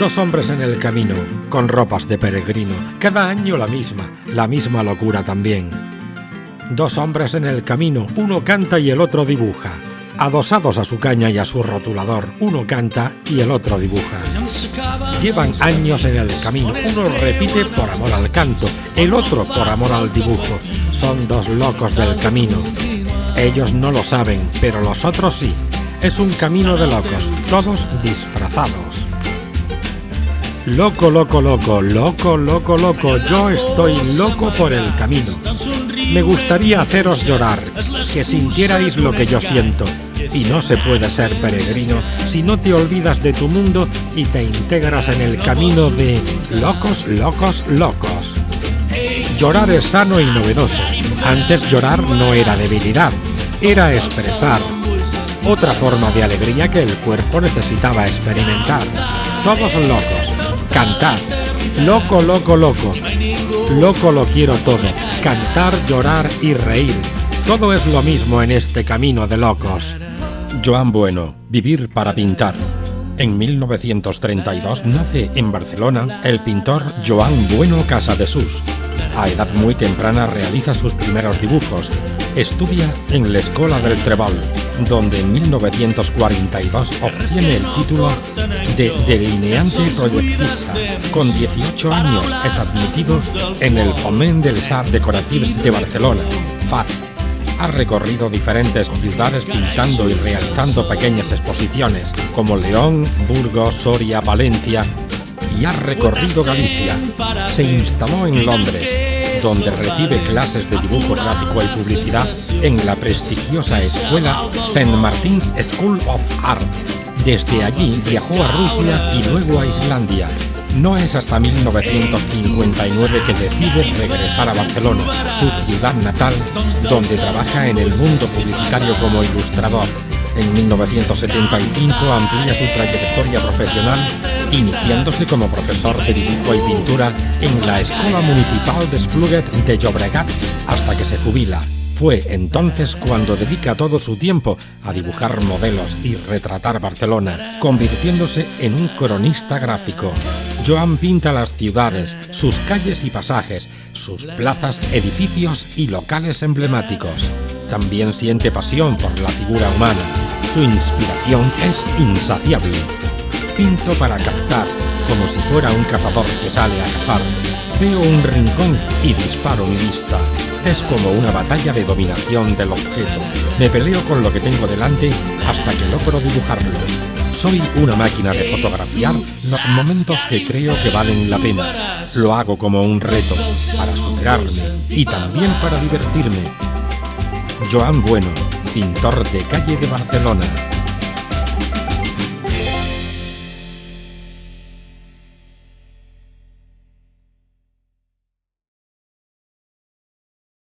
Dos hombres en el camino, con ropas de peregrino, cada año la misma locura también. Dos hombres en el camino, uno canta y el otro dibuja. Adosados a su caña y a su rotulador, uno canta y el otro dibuja. Llevan años en el camino, uno repite por amor al canto, el otro por amor al dibujo. Son dos locos del camino. Ellos no lo saben, pero los otros sí. Es un camino de locos, todos disfrazados. Loco, loco, loco, loco, loco, loco, yo estoy loco por el camino. Me gustaría haceros llorar, que sintierais lo que yo siento. Y no se puede ser peregrino si no te olvidas de tu mundo y te integras en el camino de locos, locos, locos. Llorar es sano y novedoso. Antes llorar no era debilidad, era expresar. Otra forma de alegría que el cuerpo necesitaba experimentar. Todos locos. Cantar. Loco, loco, loco. Loco lo quiero todo. Cantar, llorar y reír. Todo es lo mismo en este camino de locos. Joan Bueno, Vivir para pintar. En 1932 nace en Barcelona el pintor Joan Bueno Casadesús. A edad muy temprana realiza sus primeros dibujos. Estudia en la Escola del Trebol, donde en 1942 obtiene el título de delineante proyectista. Con 18 años es admitido en el Foment dels Arts Decoratius de Barcelona, FAD. Ha recorrido diferentes ciudades pintando y realizando pequeñas exposiciones, como León, Burgos, Soria, Valencia, y ha recorrido Galicia. Se instaló en Londres, donde recibe clases de dibujo gráfico y publicidad en la prestigiosa escuela St. Martin's School of Art. Desde allí viajó a Rusia y luego a Islandia. No es hasta 1959 que decide regresar a Barcelona, su ciudad natal, donde trabaja en el mundo publicitario como ilustrador. En 1975 amplía su trayectoria profesional, iniciándose como profesor de dibujo y pintura en la Escola Municipal d'Espluguet de Llobregat hasta que se jubila. Fue entonces cuando dedica todo su tiempo a dibujar modelos y retratar Barcelona, convirtiéndose en un cronista gráfico. Joan pinta las ciudades, sus calles y pasajes, sus plazas, edificios y locales emblemáticos. También siente pasión por la figura humana. Su inspiración es insaciable. Pinto para captar, como si fuera un cazador que sale a cazar. Veo un rincón y disparo mi vista. Es como una batalla de dominación del objeto. Me peleo con lo que tengo delante hasta que logro dibujarlo. Soy una máquina de fotografiar los momentos que creo que valen la pena. Lo hago como un reto, para superarme y también para divertirme. Joan Bueno, pintor de calle de Barcelona.